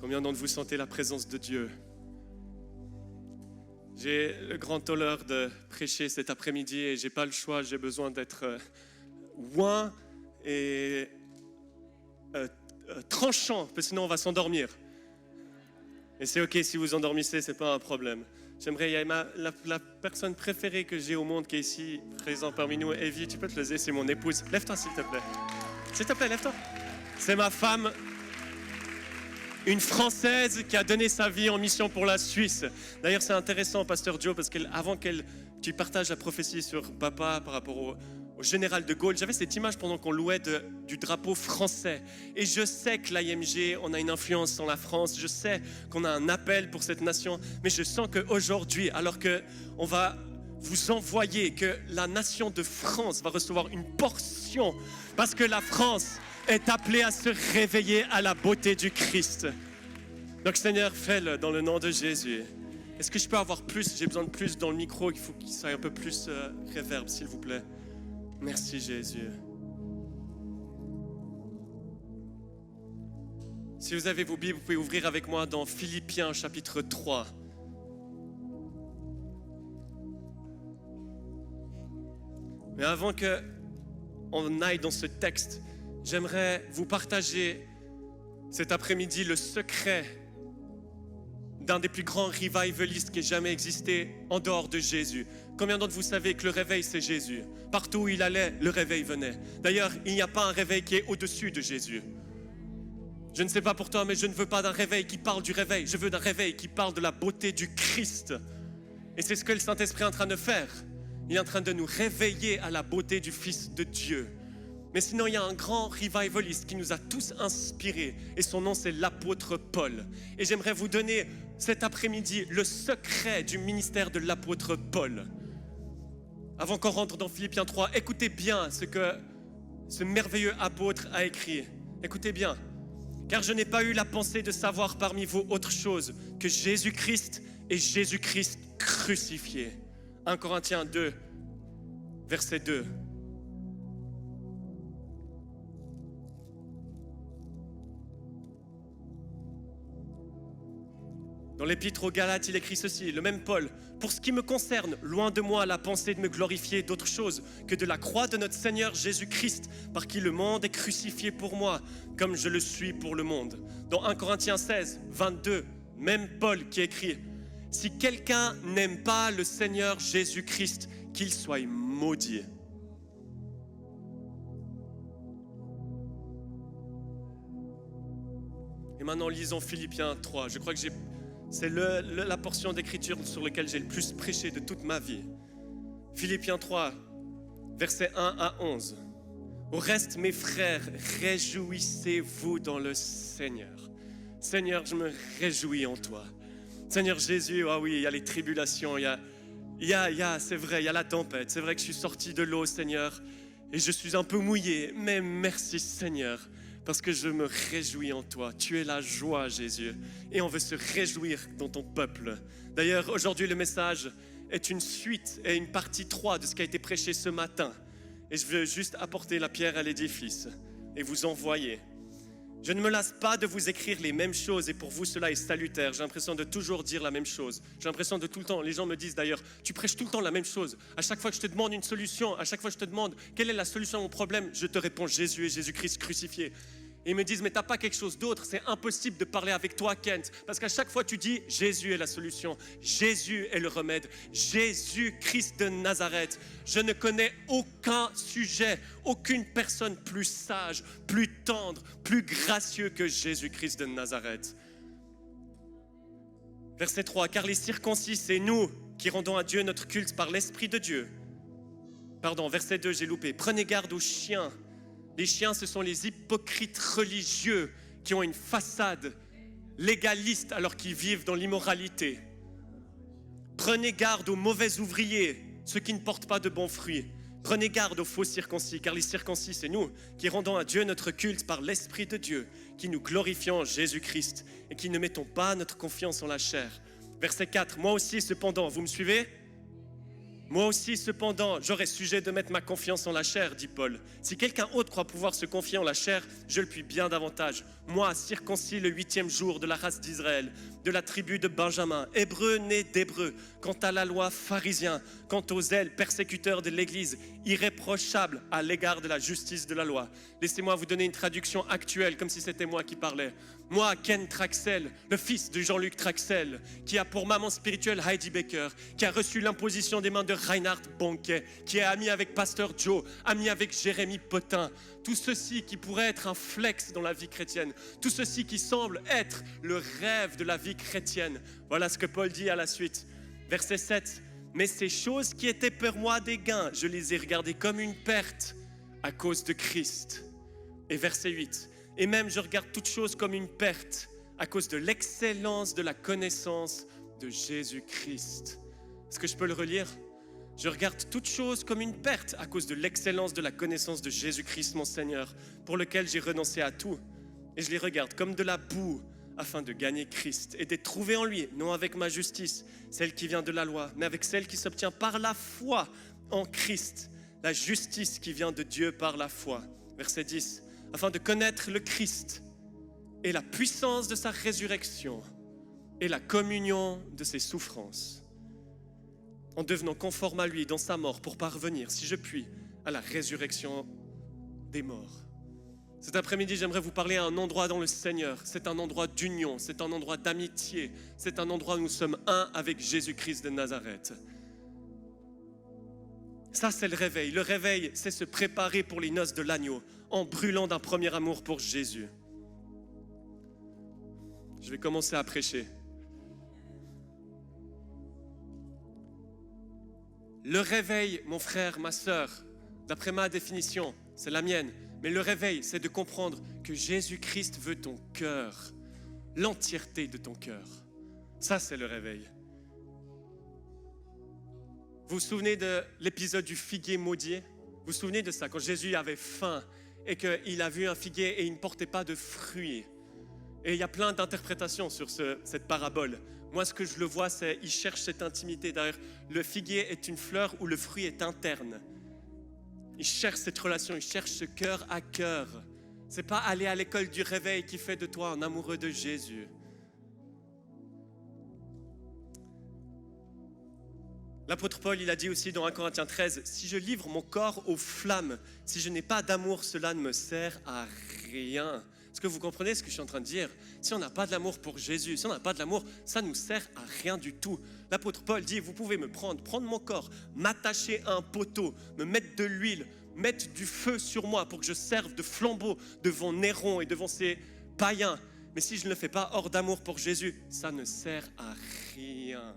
Combien d'entre vous sentez la présence de Dieu? J'ai le grand honneur de prêcher cet après-midi et j'ai pas le choix, j'ai besoin d'être ouin et tranchant, parce que sinon on va s'endormir. Et c'est ok si vous endormissez, c'est pas un problème. J'aimerais, il y a la personne préférée que j'ai au monde qui est ici, présente parmi nous, Evie, tu peux te lever, c'est mon épouse. Lève-toi s'il te plaît. S'il te plaît, lève-toi. C'est ma femme, une Française qui a donné sa vie en mission pour la Suisse. D'ailleurs, c'est intéressant, Pasteur Joe, parce qu'avant tu partages la prophétie sur papa par rapport au général de Gaulle, j'avais cette image pendant qu'on louait du drapeau français. Et je sais que l'IMG, on a une influence sur la France, je sais qu'on a un appel pour cette nation, mais je sens qu'aujourd'hui, alors qu'on va vous envoyer, que la nation de France va recevoir une portion, parce que la France est appelée à se réveiller à la beauté du Christ. Donc Seigneur, fais-le dans le nom de Jésus. Est-ce que je peux avoir plus? J'ai besoin de plus dans le micro, il faut qu'il soit un peu plus réverb, s'il vous plaît. Merci Jésus. Si vous avez vos Bibles, vous pouvez ouvrir avec moi dans Philippiens chapitre 3. Mais avant qu'on aille dans ce texte, j'aimerais vous partager cet après-midi le secret d'un des plus grands revivalistes qui ait jamais existé en dehors de Jésus. Combien d'entre vous savez que le réveil, c'est Jésus? Partout où il allait, le réveil venait. D'ailleurs, il n'y a pas un réveil qui est au-dessus de Jésus. Je ne sais pas pour toi, mais je ne veux pas d'un réveil qui parle du réveil. Je veux d'un réveil qui parle de la beauté du Christ. Et c'est ce que le Saint-Esprit est en train de faire. Il est en train de nous réveiller à la beauté du Fils de Dieu. Mais sinon, il y a un grand revivaliste qui nous a tous inspirés. Et son nom, c'est l'apôtre Paul. Et j'aimerais vous donner cet après-midi le secret du ministère de l'apôtre Paul. Avant qu'on rentre dans Philippiens 3, écoutez bien ce que ce merveilleux apôtre a écrit. Écoutez bien. Car je n'ai pas eu la pensée de savoir parmi vous autre chose que Jésus-Christ et Jésus-Christ crucifié. 1 Corinthiens 2, verset 2. Dans l'épître aux Galates, il écrit ceci, le même Paul. « Pour ce qui me concerne, loin de moi la pensée de me glorifier d'autre chose que de la croix de notre Seigneur Jésus-Christ, par qui le monde est crucifié pour moi, comme je le suis pour le monde. » Dans 1 Corinthiens 16, 22, même Paul qui écrit « Si quelqu'un n'aime pas le Seigneur Jésus-Christ, qu'il soit maudit. » Et maintenant, lisons Philippiens 3. Je crois que c'est la portion d'écriture sur laquelle j'ai le plus prêché de toute ma vie. Philippiens 3, versets 1 à 11. Au reste, mes frères, réjouissez-vous dans le Seigneur. Seigneur, je me réjouis en toi. Seigneur Jésus, ah oui, il y a les tribulations, c'est vrai, il y a la tempête. C'est vrai que je suis sorti de l'eau, Seigneur, et je suis un peu mouillé. Mais merci, Seigneur. Parce que je me réjouis en toi. Tu es la joie, Jésus. Et on veut se réjouir dans ton peuple. D'ailleurs, aujourd'hui, le message est une suite et une partie 3 de ce qui a été prêché ce matin. Et je veux juste apporter la pierre à l'édifice et vous envoyer. Je ne me lasse pas de vous écrire les mêmes choses et pour vous, cela est salutaire. J'ai l'impression de toujours dire la même chose. J'ai l'impression de tout le temps, les gens me disent d'ailleurs, tu prêches tout le temps la même chose. À chaque fois que je te demande une solution, à chaque fois que je te demande quelle est la solution à mon problème, je te réponds Jésus et Jésus-Christ crucifié. Et ils me disent, mais t'as pas quelque chose d'autre, c'est impossible de parler avec toi, Kent. Parce qu'à chaque fois, tu dis, Jésus est la solution, Jésus est le remède, Jésus-Christ de Nazareth. Je ne connais aucun sujet, aucune personne plus sage, plus tendre, plus gracieux que Jésus-Christ de Nazareth. Verset 3, car les circoncis, c'est nous qui rendons à Dieu notre culte par l'Esprit de Dieu. Pardon, verset 2, j'ai loupé. Prenez garde aux chiens. Les chiens, ce sont les hypocrites religieux qui ont une façade légaliste alors qu'ils vivent dans l'immoralité. Prenez garde aux mauvais ouvriers, ceux qui ne portent pas de bons fruits. Prenez garde aux faux circoncis, car les circoncis, c'est nous qui rendons à Dieu notre culte par l'Esprit de Dieu, qui nous glorifions en Jésus-Christ et qui ne mettons pas notre confiance en la chair. Verset 4, moi aussi cependant, vous me suivez ? Moi aussi, cependant, j'aurais sujet de mettre ma confiance en la chair, dit Paul. Si quelqu'un autre croit pouvoir se confier en la chair, je le puis bien davantage. Moi, circoncis le 8e jour de la race d'Israël, de la tribu de Benjamin, hébreu né d'hébreu, quant à la loi pharisien, quant aux zèles persécuteurs de l'Église, irréprochable à l'égard de la justice de la loi. Laissez-moi vous donner une traduction actuelle, comme si c'était moi qui parlais. Moi, Ken Traxel, le fils de Jean-Luc Traxel, qui a pour maman spirituelle Heidi Baker, qui a reçu l'imposition des mains de Reinhard Bonke, qui est ami avec Pasteur Joe, ami avec Jérémy Potin. Tout ceci qui pourrait être un flex dans la vie chrétienne, tout ceci qui semble être le rêve de la vie chrétienne. Voilà ce que Paul dit à la suite. Verset 7. Mais ces choses qui étaient pour moi des gains, je les ai regardées comme une perte à cause de Christ. Et verset 8. Et même je regarde toutes choses comme une perte à cause de l'excellence de la connaissance de Jésus-Christ. Est-ce que je peux le relire? Je regarde toutes choses comme une perte à cause de l'excellence de la connaissance de Jésus-Christ mon Seigneur, pour lequel j'ai renoncé à tout. Et je les regarde comme de la boue afin de gagner Christ et d'être trouvé en lui, non avec ma justice, celle qui vient de la loi, mais avec celle qui s'obtient par la foi en Christ, la justice qui vient de Dieu par la foi. Verset 10. Afin de connaître le Christ et la puissance de sa résurrection et la communion de ses souffrances, en devenant conforme à lui dans sa mort pour parvenir, si je puis, à la résurrection des morts. Cet après-midi, j'aimerais vous parler à un endroit dans le Seigneur. C'est un endroit d'union, c'est un endroit d'amitié, c'est un endroit où nous sommes un avec Jésus-Christ de Nazareth. Ça, c'est le réveil. Le réveil, c'est se préparer pour les noces de l'agneau en brûlant d'un premier amour pour Jésus. Je vais commencer à prêcher. Le réveil, mon frère, ma sœur, d'après ma définition, c'est la mienne, mais le réveil, c'est de comprendre que Jésus-Christ veut ton cœur, l'entièreté de ton cœur. Ça, c'est le réveil. Vous vous souvenez de l'épisode du figuier maudit? Vous vous souvenez de ça, quand Jésus avait faim et qu'il a vu un figuier et il ne portait pas de fruits? Et il y a plein d'interprétations sur cette parabole. Moi, ce que je le vois, c'est qu'il cherche cette intimité. D'ailleurs, le figuier est une fleur où le fruit est interne. Il cherche cette relation, il cherche ce cœur à cœur. Ce n'est pas aller à l'école du réveil qui fait de toi un amoureux de Jésus. L'apôtre Paul, il a dit aussi dans 1 Corinthiens 13, « Si je livre mon corps aux flammes, si je n'ai pas d'amour, cela ne me sert à rien. » Est-ce que vous comprenez ce que je suis en train de dire? Si on n'a pas de l'amour pour Jésus, si on n'a pas de l'amour, ça ne nous sert à rien du tout. L'apôtre Paul dit, vous pouvez me prendre mon corps, m'attacher à un poteau, me mettre de l'huile, mettre du feu sur moi pour que je serve de flambeau devant Néron et devant ces païens. Mais si je ne le fais pas hors d'amour pour Jésus, ça ne sert à rien.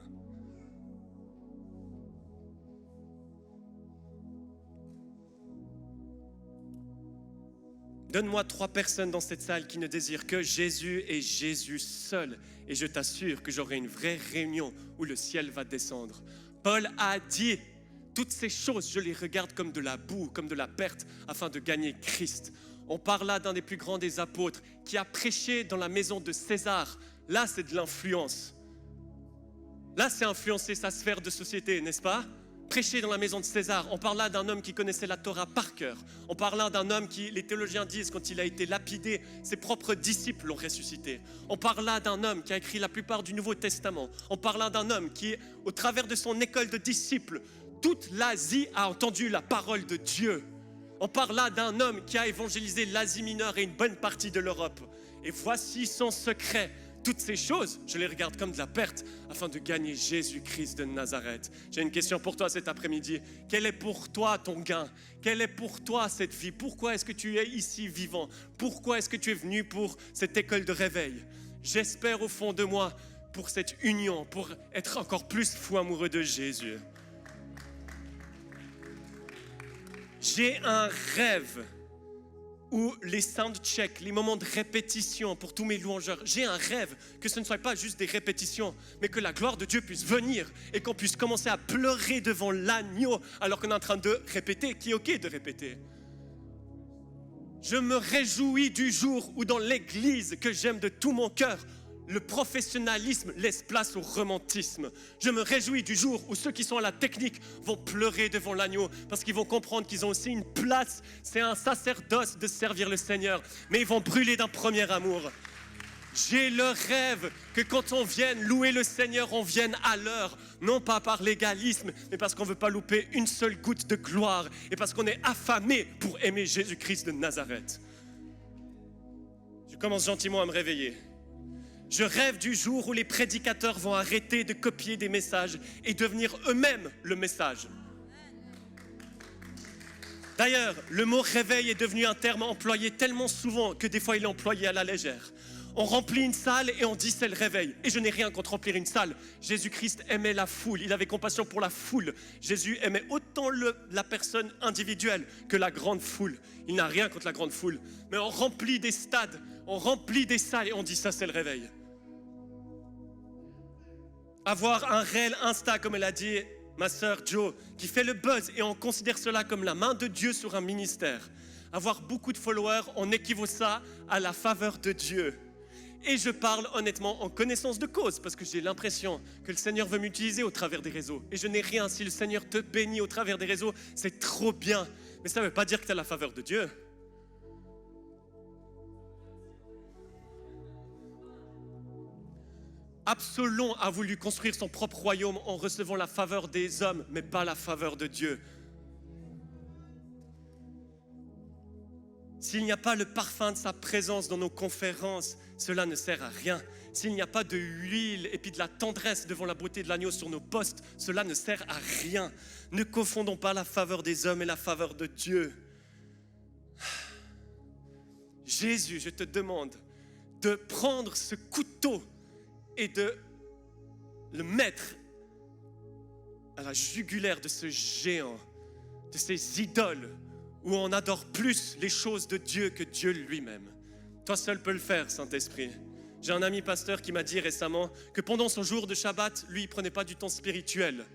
Donne-moi 3 personnes dans cette salle qui ne désirent que Jésus et Jésus seul. Et je t'assure que j'aurai une vraie réunion où le ciel va descendre. Paul a dit, toutes ces choses, je les regarde comme de la boue, comme de la perte, afin de gagner Christ. On parle là d'un des plus grands des apôtres qui a prêché dans la maison de César. Là, c'est de l'influence. Là, c'est influencer sa sphère de société, n'est-ce pas? Prêcher dans la maison de César, on parle là d'un homme qui connaissait la Torah par cœur. On parle là d'un homme qui, les théologiens disent, quand il a été lapidé, ses propres disciples l'ont ressuscité. On parle là d'un homme qui a écrit la plupart du Nouveau Testament. On parle là d'un homme qui, au travers de son école de disciples, toute l'Asie a entendu la parole de Dieu. On parle là d'un homme qui a évangélisé l'Asie mineure et une bonne partie de l'Europe. Et voici son secret. Toutes ces choses, je les regarde comme de la perte afin de gagner Jésus-Christ de Nazareth. J'ai une question pour toi cet après-midi. Quel est pour toi ton gain? Quelle est pour toi cette vie? Pourquoi est-ce que tu es ici vivant? Pourquoi est-ce que tu es venu pour cette école de réveil? J'espère au fond de moi pour cette union, pour être encore plus fou amoureux de Jésus. J'ai un rêve où les soundchecks, les moments de répétition pour tous mes louangeurs, j'ai un rêve que ce ne soit pas juste des répétitions, mais que la gloire de Dieu puisse venir et qu'on puisse commencer à pleurer devant l'agneau alors qu'on est en train de répéter, qui est ok de répéter. Je me réjouis du jour où dans l'église que j'aime de tout mon cœur, le professionnalisme laisse place au romantisme. Je me réjouis du jour où ceux qui sont à la technique vont pleurer devant l'agneau parce qu'ils vont comprendre qu'ils ont aussi une place. C'est un sacerdoce de servir le Seigneur, mais ils vont brûler d'un premier amour. J'ai le rêve que quand on vienne louer le Seigneur, on vienne à l'heure, non pas par légalisme, mais parce qu'on ne veut pas louper une seule goutte de gloire et parce qu'on est affamé pour aimer Jésus-Christ de Nazareth. Je commence gentiment à me réveiller. Je rêve du jour où les prédicateurs vont arrêter de copier des messages et devenir eux-mêmes le message. D'ailleurs, le mot réveil est devenu un terme employé tellement souvent que des fois il est employé à la légère. On remplit une salle et on dit c'est le réveil. Et je n'ai rien contre remplir une salle. Jésus-Christ aimait la foule, il avait compassion pour la foule. Jésus aimait autant la personne individuelle que la grande foule. Il n'a rien contre la grande foule. Mais on remplit des stades, on remplit des salles et on dit ça c'est le réveil. Avoir un réel Insta, comme elle a dit ma sœur Jo, qui fait le buzz et on considère cela comme la main de Dieu sur un ministère. Avoir beaucoup de followers, on équivaut ça à la faveur de Dieu. Et je parle honnêtement en connaissance de cause parce que j'ai l'impression que le Seigneur veut m'utiliser au travers des réseaux. Et je n'ai rien, si le Seigneur te bénit au travers des réseaux, c'est trop bien. Mais ça ne veut pas dire que tu as la faveur de Dieu. Absalom a voulu construire son propre royaume en recevant la faveur des hommes, mais pas la faveur de Dieu. S'il n'y a pas le parfum de sa présence dans nos conférences, cela ne sert à rien. S'il n'y a pas de huile et puis de la tendresse devant la beauté de l'agneau sur nos postes, cela ne sert à rien. Ne confondons pas la faveur des hommes et la faveur de Dieu. Jésus, je te demande de prendre ce couteau et de le mettre à la jugulaire de ce géant, de ces idoles où on adore plus les choses de Dieu que Dieu lui-même. Toi seul peux le faire, Saint-Esprit. J'ai un ami pasteur qui m'a dit récemment que pendant son jour de Shabbat, lui, il ne prenait pas du temps spirituel.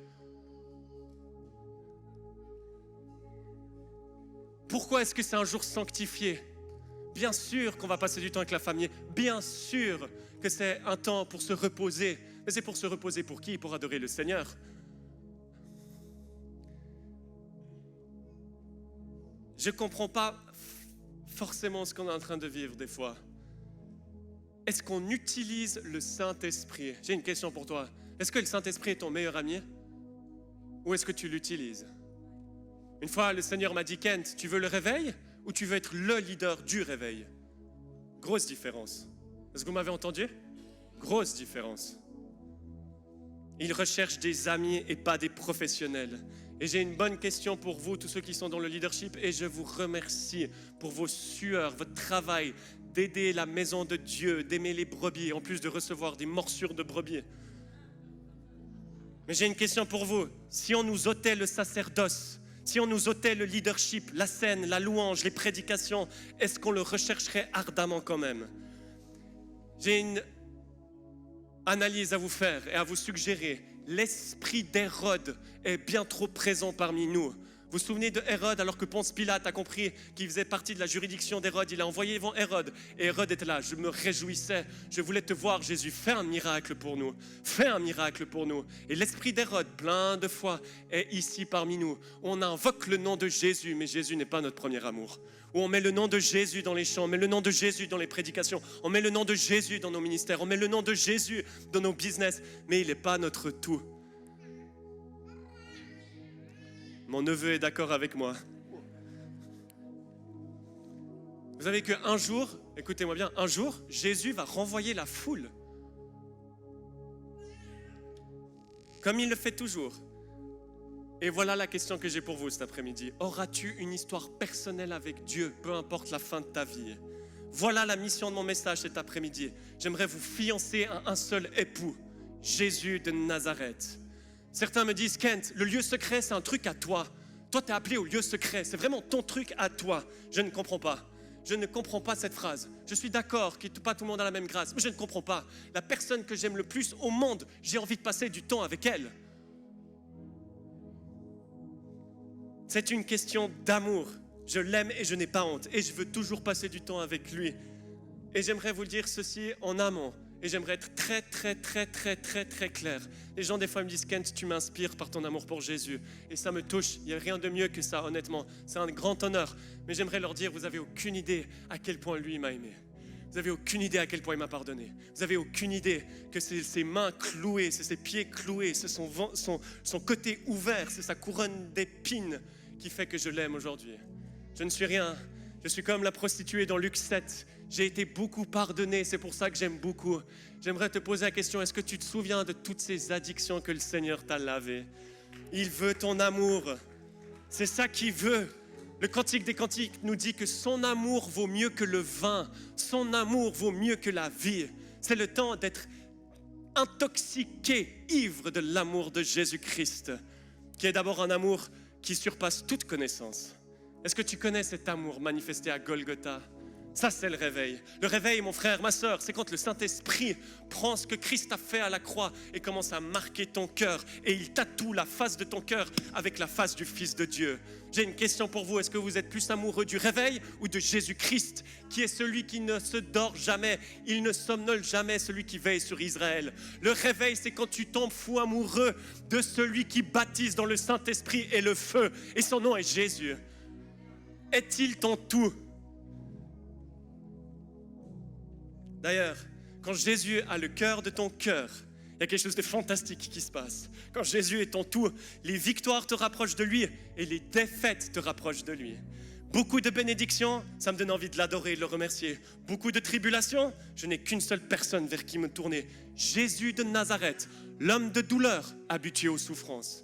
Pourquoi est-ce que c'est un jour sanctifié ? Bien sûr qu'on va passer du temps avec la famille, bien sûr que c'est un temps pour se reposer. Mais c'est pour se reposer pour qui ? Pour adorer le Seigneur. Je ne comprends pas forcément ce qu'on est en train de vivre des fois. Est-ce qu'on utilise le Saint-Esprit ? J'ai une question pour toi. Est-ce que le Saint-Esprit est ton meilleur ami ? Ou est-ce que tu l'utilises ? Une fois, le Seigneur m'a dit, Kent, tu veux le réveil ? Ou tu veux être le leader du réveil? Grosse différence. Est-ce que vous m'avez entendu? Grosse différence. Il recherche des amis et pas des professionnels. Et j'ai une bonne question pour vous, tous ceux qui sont dans le leadership, et je vous remercie pour vos sueurs, votre travail, d'aider la maison de Dieu, d'aimer les brebis, en plus de recevoir des morsures de brebis. Mais j'ai une question pour vous. Si on nous ôtait le sacerdoce, si on nous ôtait le leadership, la scène, la louange, les prédications, est-ce qu'on le rechercherait ardemment quand même? J'ai une analyse à vous faire et à vous suggérer. L'esprit d'Hérode est bien trop présent parmi nous. Vous vous souvenez de Hérode, alors que Ponce Pilate a compris qu'il faisait partie de la juridiction d'Hérode, il a envoyé devant Hérode. Et Hérode était là, je me réjouissais, je voulais te voir Jésus, fais un miracle pour nous, fais un miracle pour nous. Et l'esprit d'Hérode, plein de fois, est ici parmi nous. On invoque le nom de Jésus, mais Jésus n'est pas notre premier amour. Où on met le nom de Jésus dans les chants, on met le nom de Jésus dans les prédications, on met le nom de Jésus dans nos ministères, on met le nom de Jésus dans nos business, mais il n'est pas notre tout. Mon neveu est d'accord avec moi. Vous savez qu'un jour, écoutez-moi bien, un jour, Jésus va renvoyer la foule. Comme il le fait toujours. Et voilà la question que j'ai pour vous cet après-midi. Auras-tu une histoire personnelle avec Dieu, peu importe la fin de ta vie? Voilà la mission de mon message cet après-midi. J'aimerais vous fiancer à un seul époux, Jésus de Nazareth. Certains me disent, Kent, le lieu secret, c'est un truc à toi. Toi, tu es appelé au lieu secret. C'est vraiment ton truc à toi. Je ne comprends pas. Je ne comprends pas cette phrase. Je suis d'accord que pas tout le monde a la même grâce, mais je ne comprends pas. La personne que j'aime le plus au monde, j'ai envie de passer du temps avec elle. C'est une question d'amour. Je l'aime et je n'ai pas honte. Et je veux toujours passer du temps avec lui. Et j'aimerais vous dire ceci en amont. Et j'aimerais être très, très, très, très, très, très clair. Les gens, des fois, me disent, Kent, tu m'inspires par ton amour pour Jésus. Et ça me touche. Il n'y a rien de mieux que ça, honnêtement. C'est un grand honneur. Mais j'aimerais leur dire, vous n'avez aucune idée à quel point lui m'a aimé. Vous n'avez aucune idée à quel point il m'a pardonné. Vous n'avez aucune idée que c'est ses mains clouées, c'est ses pieds cloués, c'est son côté ouvert, c'est sa couronne d'épines qui fait que je l'aime aujourd'hui. Je ne suis rien. Je suis comme la prostituée dans Luc 7. J'ai été beaucoup pardonné, c'est pour ça que j'aime beaucoup. J'aimerais te poser la question, est-ce que tu te souviens de toutes ces addictions que le Seigneur t'a lavées? Il veut ton amour. C'est ça qu'il veut. Le Cantique des Cantiques nous dit que son amour vaut mieux que le vin. Son amour vaut mieux que la vie. C'est le temps d'être intoxiqué, ivre de l'amour de Jésus-Christ, qui est d'abord un amour qui surpasse toute connaissance. Est-ce que tu connais cet amour manifesté à Golgotha? Ça, c'est le réveil. Le réveil, mon frère, ma sœur, c'est quand le Saint-Esprit prend ce que Christ a fait à la croix et commence à marquer ton cœur. Et il tatoue la face de ton cœur avec la face du Fils de Dieu. J'ai une question pour vous. Est-ce que vous êtes plus amoureux du réveil ou de Jésus-Christ, qui est celui qui ne se dort jamais, il ne somnole jamais, celui qui veille sur Israël? Le réveil, c'est quand tu tombes fou amoureux de celui qui baptise dans le Saint-Esprit et le feu. Et son nom est Jésus. Est-il ton tout? D'ailleurs, quand Jésus a le cœur de ton cœur, il y a quelque chose de fantastique qui se passe. Quand Jésus est ton tout, les victoires te rapprochent de lui et les défaites te rapprochent de lui. Beaucoup de bénédictions, ça me donne envie de l'adorer et de le remercier. Beaucoup de tribulations, je n'ai qu'une seule personne vers qui me tourner. Jésus de Nazareth, l'homme de douleur, habitué aux souffrances.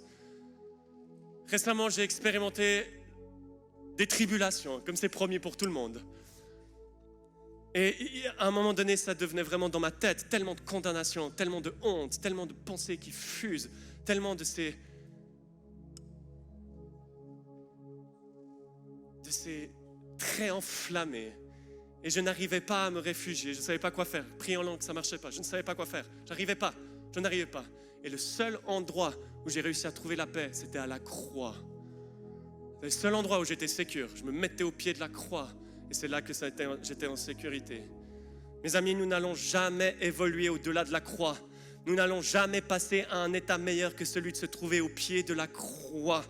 Récemment, j'ai expérimenté des tribulations, comme c'est promis pour tout le monde. Et à un moment donné, ça devenait vraiment dans ma tête tellement de condamnation, tellement de honte, tellement de pensées qui fusent, tellement de ces traits enflammés. Et je n'arrivais pas à me réfugier, je ne savais pas quoi faire. Prier en langue, ça ne marchait pas, je ne savais pas quoi faire. Je n'arrivais pas. Et le seul endroit où j'ai réussi à trouver la paix, c'était à la croix. C'est le seul endroit où j'étais sécure. Je me mettais au pied de la croix. Et c'est là que j'étais en sécurité. Mes amis, nous n'allons jamais évoluer au-delà de la croix. Nous n'allons jamais passer à un état meilleur que celui de se trouver au pied de la croix.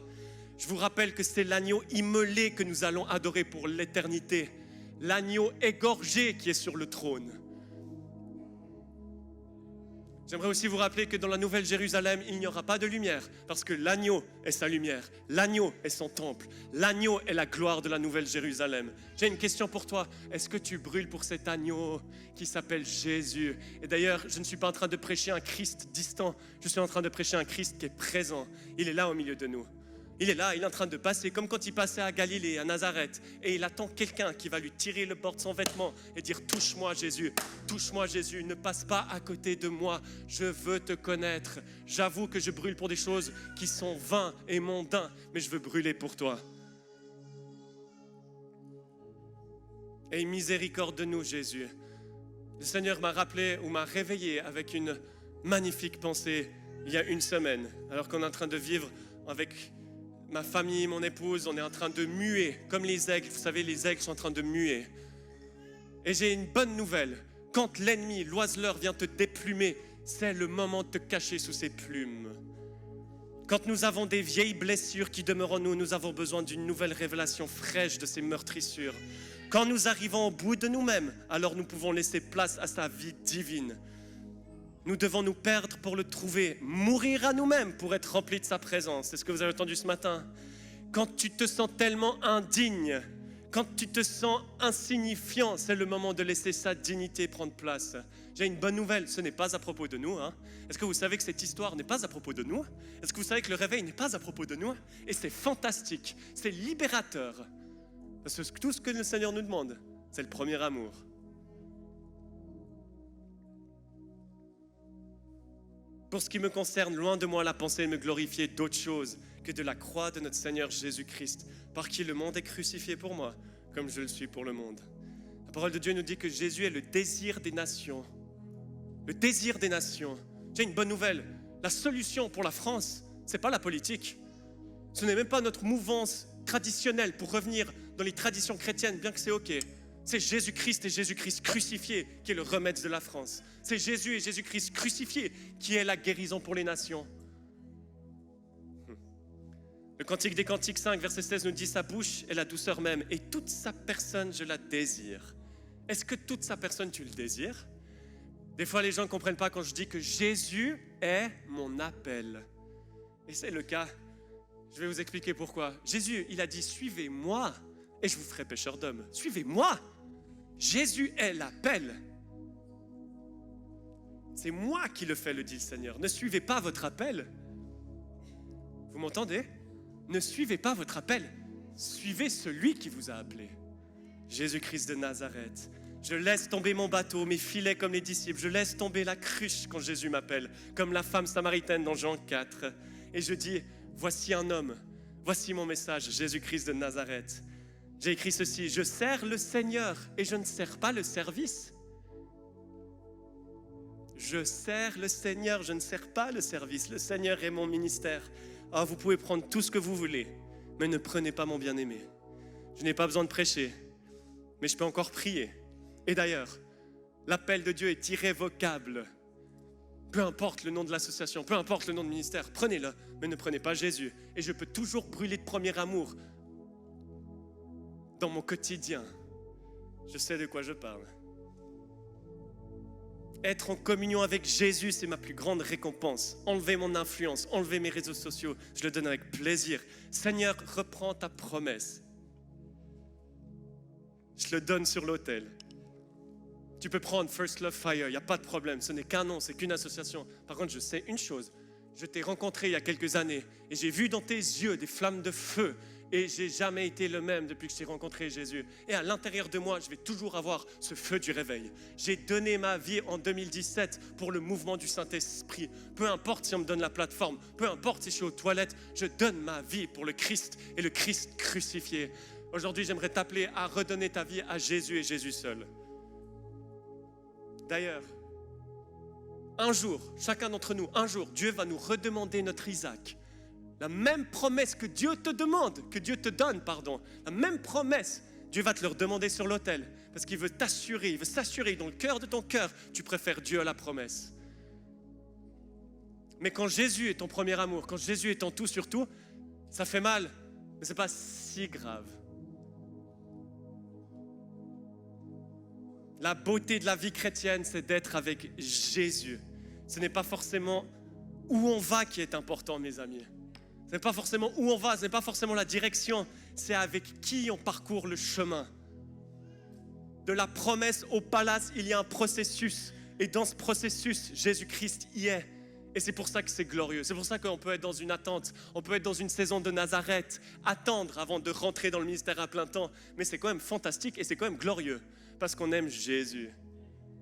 Je vous rappelle que c'est l'agneau immolé que nous allons adorer pour l'éternité. L'agneau égorgé qui est sur le trône. J'aimerais aussi vous rappeler que dans la Nouvelle Jérusalem, il n'y aura pas de lumière parce que l'agneau est sa lumière, l'agneau est son temple, l'agneau est la gloire de la Nouvelle Jérusalem. J'ai une question pour toi, est-ce que tu brûles pour cet agneau qui s'appelle Jésus? Et d'ailleurs, je ne suis pas en train de prêcher un Christ distant, je suis en train de prêcher un Christ qui est présent. Il est là au milieu de nous. Il est là, il est en train de passer comme quand il passait à Galilée, à Nazareth, et il attend quelqu'un qui va lui tirer le bord de son vêtement et dire « Touche-moi Jésus, ne passe pas à côté de moi, je veux te connaître. J'avoue que je brûle pour des choses qui sont vaines et mondaines, mais je veux brûler pour toi. » Aie miséricorde de nous Jésus. Le Seigneur m'a rappelé ou m'a réveillé avec une magnifique pensée il y a une semaine, alors qu'on est en train de vivre avec ma famille, mon épouse, on est en train de muer, comme les aigles. Vous savez, les aigles sont en train de muer. Et j'ai une bonne nouvelle. Quand l'ennemi, l'oiseleur, vient te déplumer, c'est le moment de te cacher sous ses plumes. Quand nous avons des vieilles blessures qui demeurent en nous, nous avons besoin d'une nouvelle révélation fraîche de ces meurtrissures. Quand nous arrivons au bout de nous-mêmes, alors nous pouvons laisser place à sa vie divine. Nous devons nous perdre pour le trouver, mourir à nous-mêmes pour être remplis de sa présence. C'est ce que vous avez entendu ce matin. Quand tu te sens tellement indigne, quand tu te sens insignifiant, c'est le moment de laisser sa dignité prendre place. J'ai une bonne nouvelle, ce n'est pas à propos de nous. Est-ce que vous savez que cette histoire n'est pas à propos de nous? Est-ce que vous savez que le réveil n'est pas à propos de nous? Et c'est fantastique, c'est libérateur. Parce que tout ce que le Seigneur nous demande, c'est le premier amour. Pour ce qui me concerne, loin de moi la pensée de me glorifier d'autre chose que de la croix de notre Seigneur Jésus-Christ, par qui le monde est crucifié pour moi, comme je le suis pour le monde. La parole de Dieu nous dit que Jésus est le désir des nations. Le désir des nations. J'ai une bonne nouvelle. La solution pour la France, ce n'est pas la politique. Ce n'est même pas notre mouvance traditionnelle pour revenir dans les traditions chrétiennes, bien que c'est OK. C'est Jésus-Christ et Jésus-Christ crucifié qui est le remède de la France. C'est Jésus et Jésus-Christ crucifié qui est la guérison pour les nations. Le Cantique des Cantiques 5, verset 16 nous dit « Sa bouche est la douceur même et toute sa personne, je la désire. » Est-ce que toute sa personne, tu le désires? Des fois, les gens ne comprennent pas quand je dis que Jésus est mon appel. Et c'est le cas. Je vais vous expliquer pourquoi. Jésus, il a dit « Suivez-moi et je vous ferai pécheur d'hommes. » Suivez-moi. Jésus est l'appel. C'est moi qui le fais, le dit le Seigneur. Ne suivez pas votre appel. Vous m'entendez? Ne suivez pas votre appel. Suivez celui qui vous a appelé. Jésus-Christ de Nazareth. Je laisse tomber mon bateau, mes filets comme les disciples. Je laisse tomber la cruche quand Jésus m'appelle, comme la femme samaritaine dans Jean 4. Et je dis, voici un homme, voici mon message, Jésus-Christ de Nazareth. J'ai écrit ceci, je sers le Seigneur et je ne sers pas le service. Je sers le Seigneur, je ne sers pas le service. Le Seigneur est mon ministère. Ah, vous pouvez prendre tout ce que vous voulez, mais ne prenez pas mon bien-aimé. Je n'ai pas besoin de prêcher, mais je peux encore prier. Et d'ailleurs, l'appel de Dieu est irrévocable. Peu importe le nom de l'association, peu importe le nom de ministère, prenez-le, mais ne prenez pas Jésus. Et je peux toujours brûler de premier amour dans mon quotidien. Je sais de quoi je parle. Être en communion avec Jésus, c'est ma plus grande récompense. Enlever mon influence, enlever mes réseaux sociaux, je le donne avec plaisir. Seigneur, reprends ta promesse. Je le donne sur l'autel. Tu peux prendre First Love Fire, il n'y a pas de problème. Ce n'est qu'un nom, c'est qu'une association. Par contre, je sais une chose. Je t'ai rencontré il y a quelques années et j'ai vu dans tes yeux des flammes de feu. Et j'ai jamais été le même depuis que je t'ai rencontré, Jésus. Et à l'intérieur de moi, je vais toujours avoir ce feu du réveil. J'ai donné ma vie en 2017 pour le mouvement du Saint-Esprit. Peu importe si on me donne la plateforme, peu importe si je suis aux toilettes, je donne ma vie pour le Christ et le Christ crucifié. Aujourd'hui, j'aimerais t'appeler à redonner ta vie à Jésus et Jésus seul. D'ailleurs, un jour, chacun d'entre nous, un jour, Dieu va nous redemander notre Isaac. La même promesse que Dieu te demande, que Dieu te donne, pardon, la même promesse, Dieu va te le redemander sur l'autel. Parce qu'il veut t'assurer, il veut s'assurer que dans le cœur de ton cœur, tu préfères Dieu à la promesse. Mais quand Jésus est ton premier amour, quand Jésus est ton tout sur tout, ça fait mal, mais ce n'est pas si grave. La beauté de la vie chrétienne, c'est d'être avec Jésus. Ce n'est pas forcément où on va qui est important, mes amis. Ce n'est pas forcément où on va, ce n'est pas forcément la direction, c'est avec qui on parcourt le chemin. De la promesse au palace, il y a un processus. Et dans ce processus, Jésus-Christ y est. Et c'est pour ça que c'est glorieux. C'est pour ça qu'on peut être dans une attente. On peut être dans une saison de Nazareth, attendre avant de rentrer dans le ministère à plein temps. Mais c'est quand même fantastique et c'est quand même glorieux. Parce qu'on aime Jésus.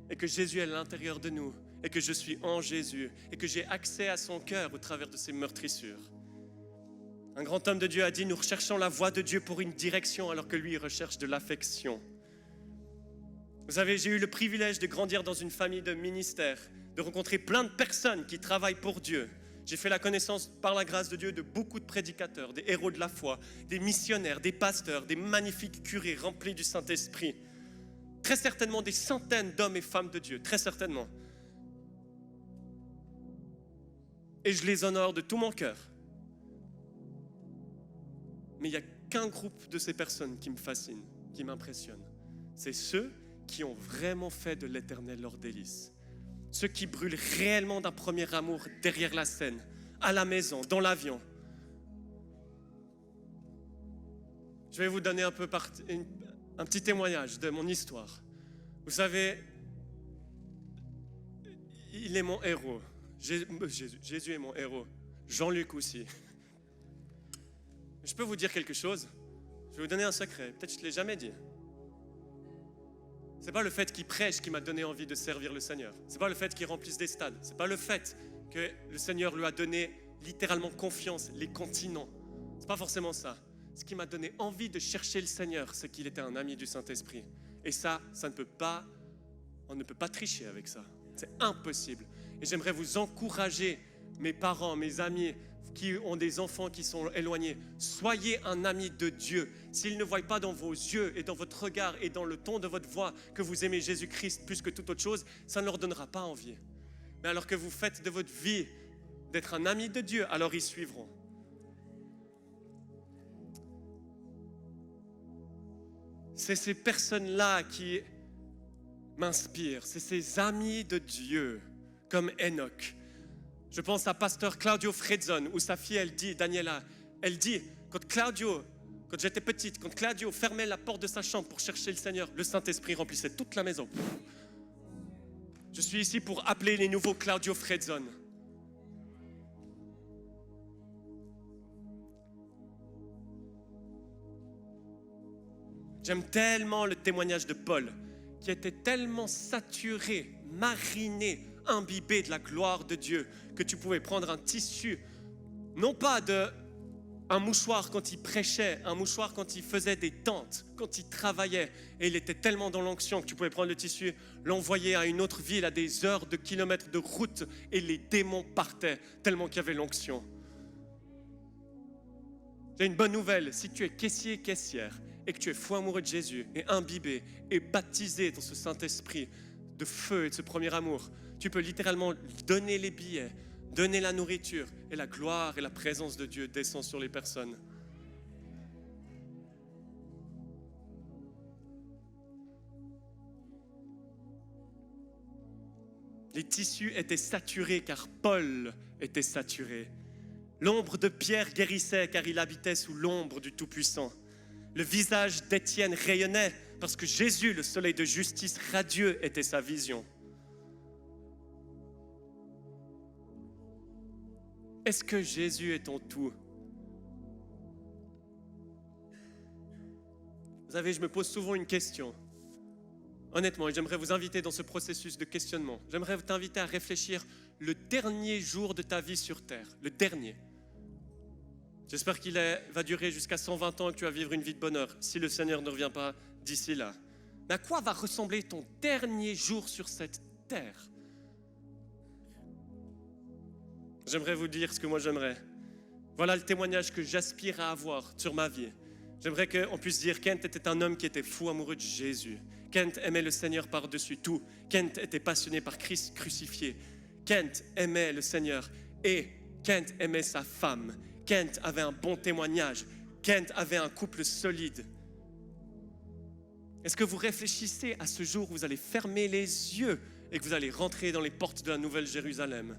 Et que Jésus est à l'intérieur de nous. Et que je suis en Jésus. Et que j'ai accès à son cœur au travers de ses meurtrissures. Un grand homme de Dieu a dit, nous recherchons la voie de Dieu pour une direction alors que lui, il recherche de l'affection. Vous savez, j'ai eu le privilège de grandir dans une famille de ministères, de rencontrer plein de personnes qui travaillent pour Dieu. J'ai fait la connaissance, par la grâce de Dieu, de beaucoup de prédicateurs, des héros de la foi, des missionnaires, des pasteurs, des magnifiques curés remplis du Saint-Esprit. Très certainement des centaines d'hommes et femmes de Dieu, très certainement. Et je les honore de tout mon cœur. Mais il n'y a qu'un groupe de ces personnes qui me fascinent, qui m'impressionnent. C'est ceux qui ont vraiment fait de l'Éternel leur délice. Ceux qui brûlent réellement d'un premier amour derrière la scène, à la maison, dans l'avion. Je vais vous donner un petit témoignage de mon histoire. Vous savez, il est mon héros. Jésus est mon héros. Jean-Luc aussi. Je peux vous dire quelque chose. Je vais vous donner un secret. Peut-être que je ne te l'ai jamais dit. Ce n'est pas le fait qu'il prêche qui m'a donné envie de servir le Seigneur. Ce n'est pas le fait qu'il remplisse des stades. Ce n'est pas le fait que le Seigneur lui a donné littéralement confiance, les continents. Ce n'est pas forcément ça. Ce qui m'a donné envie de chercher le Seigneur, c'est qu'il était un ami du Saint-Esprit. Et ça ne peut pas, on ne peut pas tricher avec ça. C'est impossible. Et j'aimerais vous encourager mes parents, mes amis qui ont des enfants qui sont éloignés, soyez un ami de Dieu. S'ils ne voient pas dans vos yeux et dans votre regard et dans le ton de votre voix que vous aimez Jésus-Christ plus que toute autre chose, ça ne leur donnera pas envie. Mais alors que vous faites de votre vie d'être un ami de Dieu, alors ils suivront. C'est ces personnes-là qui m'inspirent, c'est ces amis de Dieu, comme Enoch. Je pense à pasteur Claudio Fredzon, où sa fille, elle dit, Daniela, elle dit, quand j'étais petite, quand Claudio fermait la porte de sa chambre pour chercher le Seigneur, le Saint-Esprit remplissait toute la maison. Je suis ici pour appeler les nouveaux Claudio Fredzon. J'aime tellement le témoignage de Paul, qui était tellement saturé, mariné, imbibé de la gloire de Dieu, que tu pouvais prendre un tissu, non pas un mouchoir quand il prêchait, un mouchoir quand il faisait des tentes, quand il travaillait, et il était tellement dans l'onction que tu pouvais prendre le tissu, l'envoyer à une autre ville, à des heures de kilomètres de route, et les démons partaient tellement qu'il y avait l'onction. J'ai une bonne nouvelle, si tu es caissier, caissière, et que tu es fou amoureux de Jésus, et imbibé, et baptisé dans ce Saint-Esprit de feu et de ce premier amour, tu peux littéralement donner les billets, donner la nourriture, et la gloire et la présence de Dieu descend sur les personnes. Les tissus étaient saturés car Paul était saturé. L'ombre de Pierre guérissait car il habitait sous l'ombre du Tout-Puissant. Le visage d'Étienne rayonnait parce que Jésus, le soleil de justice radieux, était sa vision. Est-ce que Jésus est ton tout? Vous savez, je me pose souvent une question. Honnêtement, et j'aimerais vous inviter dans ce processus de questionnement. J'aimerais t'inviter à réfléchir le dernier jour de ta vie sur terre, le dernier. J'espère qu'il va durer jusqu'à 120 ans et que tu vas vivre une vie de bonheur, si le Seigneur ne revient pas d'ici là. Mais à quoi va ressembler ton dernier jour sur cette terre? J'aimerais vous dire ce que moi j'aimerais. Voilà le témoignage que j'aspire à avoir sur ma vie. J'aimerais qu'on puisse dire Kent était un homme qui était fou amoureux de Jésus. Kent aimait le Seigneur par-dessus tout. Kent était passionné par Christ crucifié. Kent aimait le Seigneur et Kent aimait sa femme. Kent avait un bon témoignage. Kent avait un couple solide. Est-ce que vous réfléchissez à ce jour où vous allez fermer les yeux et que vous allez rentrer dans les portes de la Nouvelle Jérusalem?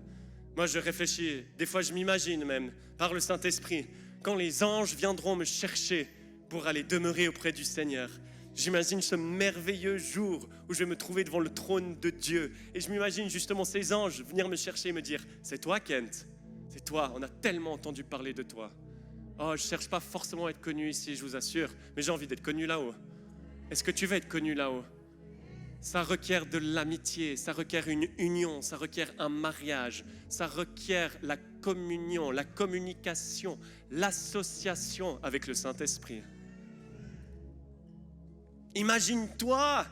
Moi, je réfléchis, des fois je m'imagine même, par le Saint-Esprit, quand les anges viendront me chercher pour aller demeurer auprès du Seigneur. J'imagine ce merveilleux jour où je vais me trouver devant le trône de Dieu. Et je m'imagine justement ces anges venir me chercher et me dire « C'est toi, Kent, c'est toi, on a tellement entendu parler de toi. » Oh, je ne cherche pas forcément à être connu ici, je vous assure, mais j'ai envie d'être connu là-haut. Est-ce que tu veux être connu là-haut? Ça requiert de l'amitié, ça requiert une union, ça requiert un mariage, ça requiert la communion, la communication, l'association avec le Saint-Esprit. Imagine-toi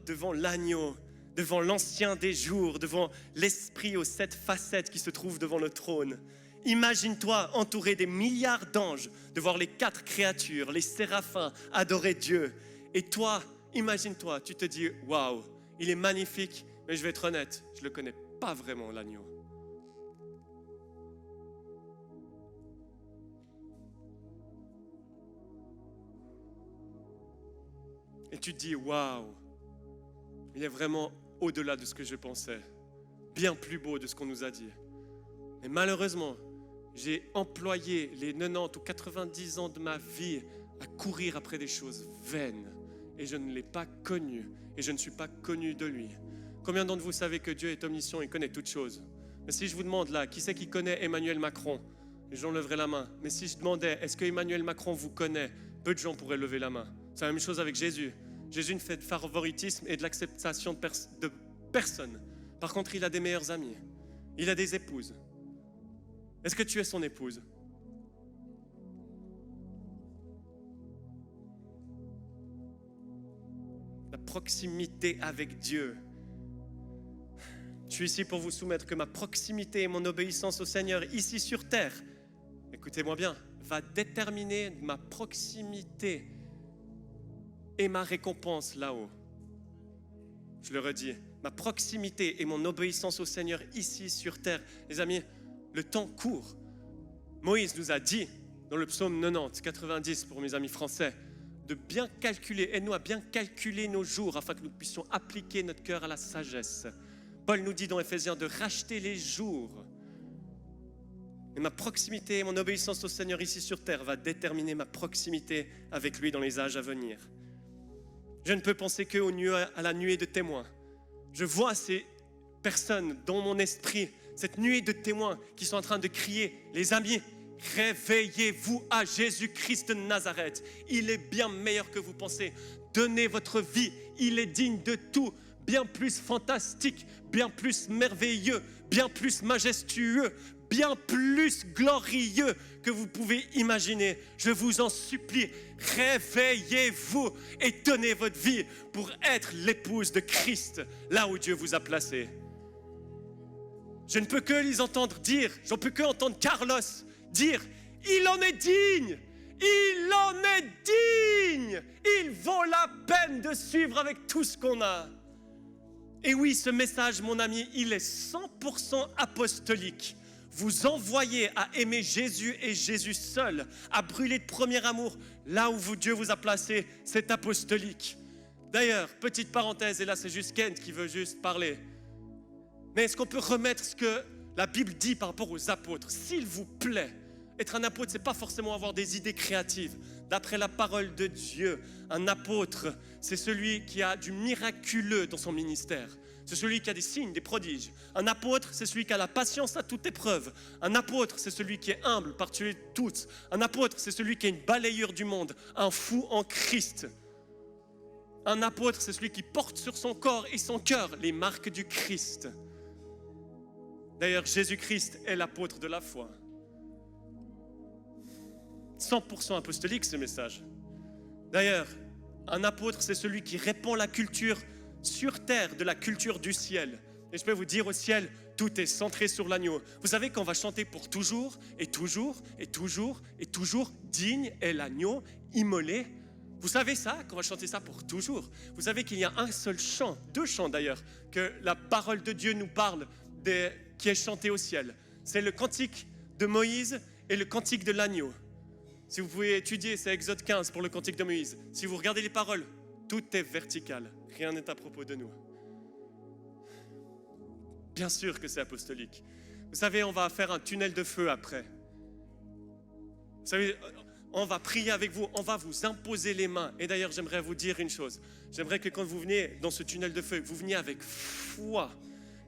devant l'agneau, devant l'ancien des jours, devant l'Esprit aux 7 facettes qui se trouve devant le trône. Imagine-toi entouré des milliards d'anges, de voir les 4 créatures, les séraphins adorer Dieu. Et toi, imagine-toi, tu te dis, waouh, il est magnifique, mais je vais être honnête, je ne le connais pas vraiment l'agneau. Et tu te dis, waouh, il est vraiment au-delà de ce que je pensais, bien plus beau de ce qu'on nous a dit. Mais malheureusement, j'ai employé les 90 ou 90 ans de ma vie à courir après des choses vaines. Et je ne l'ai pas connu, et je ne suis pas connu de lui. Combien d'entre vous savez que Dieu est omniscient, il connaît toutes choses? Mais si je vous demande là, qui c'est qui connaît Emmanuel Macron? Les gens lèveraient la main. Mais si je demandais, est-ce que Emmanuel Macron vous connaît? Peu de gens pourraient lever la main. C'est la même chose avec Jésus. Jésus ne fait de favoritisme et de l'acceptation de personne. Par contre, il a des meilleurs amis. Il a des épouses. Est-ce que tu es son épouse? La proximité avec Dieu. Je suis ici pour vous soumettre que ma proximité et mon obéissance au Seigneur ici sur terre, écoutez-moi bien, va déterminer ma proximité et ma récompense là-haut. Je le redis, ma proximité et mon obéissance au Seigneur ici sur terre. Les amis, le temps court. Moïse nous a dit dans le psaume 90, 90 pour mes amis français, de bien calculer, aide-nous à bien calculer nos jours afin que nous puissions appliquer notre cœur à la sagesse. Paul nous dit dans Éphésiens de racheter les jours. Et ma proximité et mon obéissance au Seigneur ici sur terre va déterminer ma proximité avec lui dans les âges à venir. Je ne peux penser à la nuée de témoins. Je vois ces personnes dans mon esprit, cette nuée de témoins qui sont en train de crier, les amis, réveillez-vous à Jésus-Christ de Nazareth. Il est bien meilleur que vous pensez. Donnez votre vie, il est digne de tout. Bien plus fantastique, bien plus merveilleux, bien plus majestueux, bien plus glorieux que vous pouvez imaginer. Je vous en supplie, réveillez-vous et donnez votre vie pour être l'épouse de Christ, là où Dieu vous a placé. Je ne peux que les entendre dire, j'en peux que entendre Carlos dire, il en est digne, il en est digne, il vaut la peine de suivre avec tout ce qu'on a. Et oui, ce message, mon ami, il est 100% apostolique. Vous envoyez à aimer Jésus et Jésus seul, à brûler de premier amour, là où Dieu vous a placé, c'est apostolique. D'ailleurs, petite parenthèse, et là c'est juste Kent qui veut juste parler. Mais est-ce qu'on peut remettre ce que la Bible dit par rapport aux apôtres? S'il vous plaît, être un apôtre, ce n'est pas forcément avoir des idées créatives. D'après la parole de Dieu, un apôtre, c'est celui qui a du miraculeux dans son ministère. C'est celui qui a des signes, des prodiges. Un apôtre, c'est celui qui a la patience à toute épreuve. Un apôtre, c'est celui qui est humble par-dessus tous. Un apôtre, c'est celui qui a une balayure du monde, un fou en Christ. Un apôtre, c'est celui qui porte sur son corps et son cœur les marques du Christ. D'ailleurs, Jésus-Christ est l'apôtre de la foi. 100% apostolique ce message. D'ailleurs, un apôtre, c'est celui qui répand la culture sur terre de la culture du ciel. Et je peux vous dire, au ciel, tout est centré sur l'agneau. Vous savez qu'on va chanter pour toujours et toujours et toujours et toujours, digne est l'agneau immolé. Vous savez ça, qu'on va chanter ça pour toujours. Vous savez qu'il y a un seul chant, deux chants d'ailleurs, que la parole de Dieu nous parle, qui est chanté au ciel. C'est le cantique de Moïse et le cantique de l'agneau. Si vous pouvez étudier, c'est Exode 15 pour le cantique de Moïse. Si vous regardez les paroles, tout est vertical. Rien n'est à propos de nous. Bien sûr que c'est apostolique. Vous savez, on va faire un tunnel de feu après. Vous savez, on va prier avec vous, on va vous imposer les mains. Et d'ailleurs, j'aimerais vous dire une chose. J'aimerais que quand vous venez dans ce tunnel de feu, vous veniez avec foi,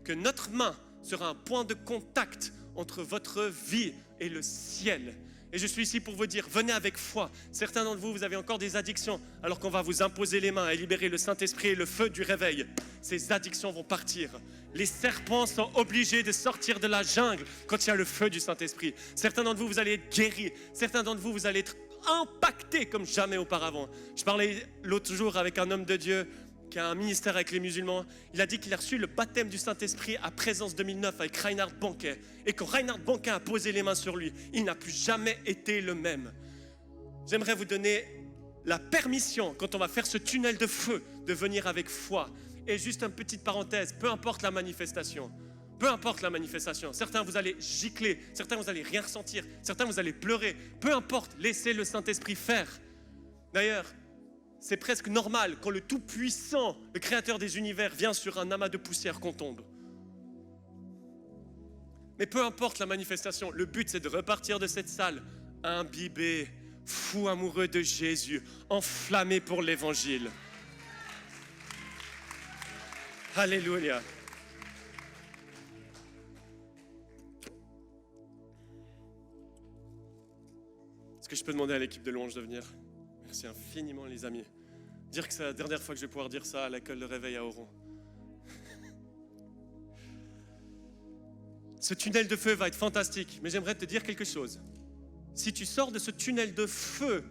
que notre main sera un point de contact entre votre vie et le ciel. Et je suis ici pour vous dire, venez avec foi. Certains d'entre vous, vous avez encore des addictions, alors qu'on va vous imposer les mains et libérer le Saint-Esprit et le feu du réveil. Ces addictions vont partir. Les serpents sont obligés de sortir de la jungle quand il y a le feu du Saint-Esprit. Certains d'entre vous, vous allez être guéris. Certains d'entre vous, vous allez être impactés comme jamais auparavant. Je parlais l'autre jour avec un homme de Dieu qui a un ministère avec les musulmans. Il a dit qu'il a reçu le baptême du Saint-Esprit à Présence 2009 avec Reinhard Bonnke. Et quand Reinhard Bonnke a posé les mains sur lui, il n'a plus jamais été le même. J'aimerais vous donner la permission, quand on va faire ce tunnel de feu, de venir avec foi. Et juste une petite parenthèse, peu importe la manifestation. Peu importe la manifestation. Certains, vous allez gicler. Certains, vous allez rien ressentir. Certains, vous allez pleurer. Peu importe, laissez le Saint-Esprit faire. D'ailleurs, c'est presque normal quand le Tout-Puissant, le Créateur des univers, vient sur un amas de poussière qu'on tombe. Mais peu importe la manifestation, le but c'est de repartir de cette salle imbibé, fou amoureux de Jésus, enflammé pour l'évangile. Alléluia. Est-ce que je peux demander à l'équipe de louange de venir? Merci infiniment les amis. Dire que c'est la dernière fois que je vais pouvoir dire ça à l'école de réveil à Oron. Ce tunnel de feu va être fantastique, mais j'aimerais te dire quelque chose. Si tu sors de ce tunnel de feu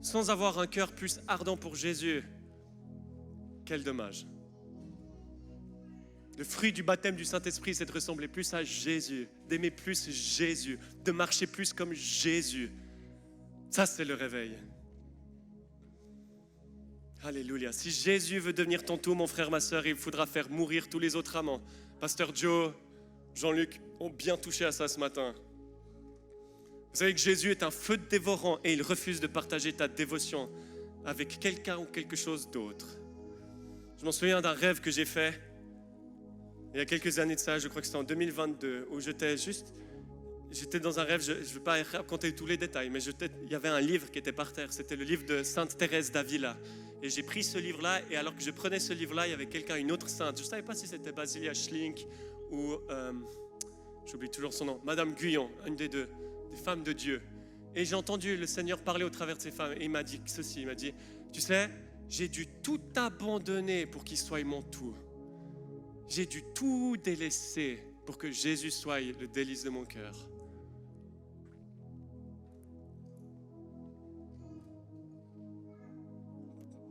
sans avoir un cœur plus ardent pour Jésus Quel dommage. Le fruit du baptême du Saint-Esprit, c'est de ressembler plus à Jésus, d'aimer plus Jésus, de marcher plus comme Jésus. Ça, c'est le réveil. Alléluia. Si Jésus veut devenir ton tout, mon frère, ma soeur, il faudra faire mourir tous les autres amants. Pasteur Joe, Jean-Luc ont bien touché à ça ce matin. Vous savez que Jésus est un feu dévorant et il refuse de partager ta dévotion avec quelqu'un ou quelque chose d'autre. Je m'en souviens d'un rêve que j'ai fait il y a quelques années de ça, je crois que c'était en 2022, où j'étais dans un rêve, je ne vais pas raconter tous les détails, mais il y avait un livre qui était par terre, c'était le livre de Sainte Thérèse d'Avila. Et j'ai pris ce livre-là, et alors que je prenais ce livre-là, il y avait quelqu'un, une autre sainte. Je ne savais pas si c'était Basilia Schlink ou, j'oublie toujours son nom, Madame Guyon, une des deux, des femmes de Dieu. Et j'ai entendu le Seigneur parler au travers de ces femmes, et il m'a dit ceci, il m'a dit, tu sais, j'ai dû tout abandonner pour qu'il soit mon tout. J'ai dû tout délaisser pour que Jésus soit le délice de mon cœur.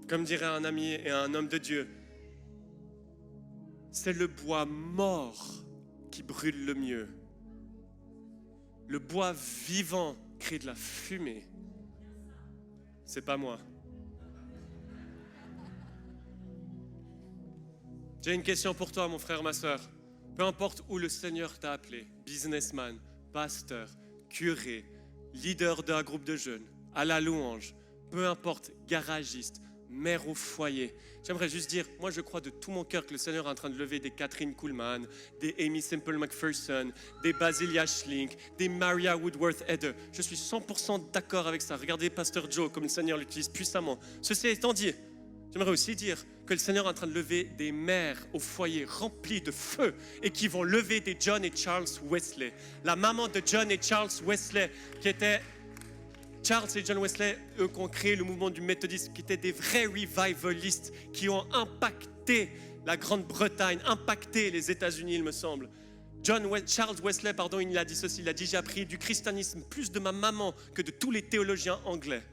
Comme dirait un ami et un homme de Dieu, c'est le bois mort qui brûle le mieux. Le bois vivant crée de la fumée. C'est pas moi. J'ai une question pour toi, mon frère, ma soeur. Peu importe où le Seigneur t'a appelé, businessman, pasteur, curé, leader d'un groupe de jeunes, à la louange, peu importe, garagiste, mère au foyer. J'aimerais juste dire, moi je crois de tout mon cœur que le Seigneur est en train de lever des Catherine Kuhlman, des Amy Semple McPherson, des Basilia Schlink, des Maria Woodworth Eder. Je suis 100% d'accord avec ça. Regardez Pasteur Joe, comme le Seigneur l'utilise puissamment. Ceci étant dit, j'aimerais aussi dire que le Seigneur est en train de lever des mères au foyer remplis de feu et qui vont lever des John et Charles Wesley. La maman de John et Charles Wesley, qui était... Charles et John Wesley, eux qui ont créé le mouvement du méthodisme, qui étaient des vrais revivalistes, qui ont impacté la Grande-Bretagne, impacté les États-Unis, il me semble. Charles Wesley, il a dit ceci, il a dit « J'ai appris du christianisme plus de ma maman que de tous les théologiens anglais ».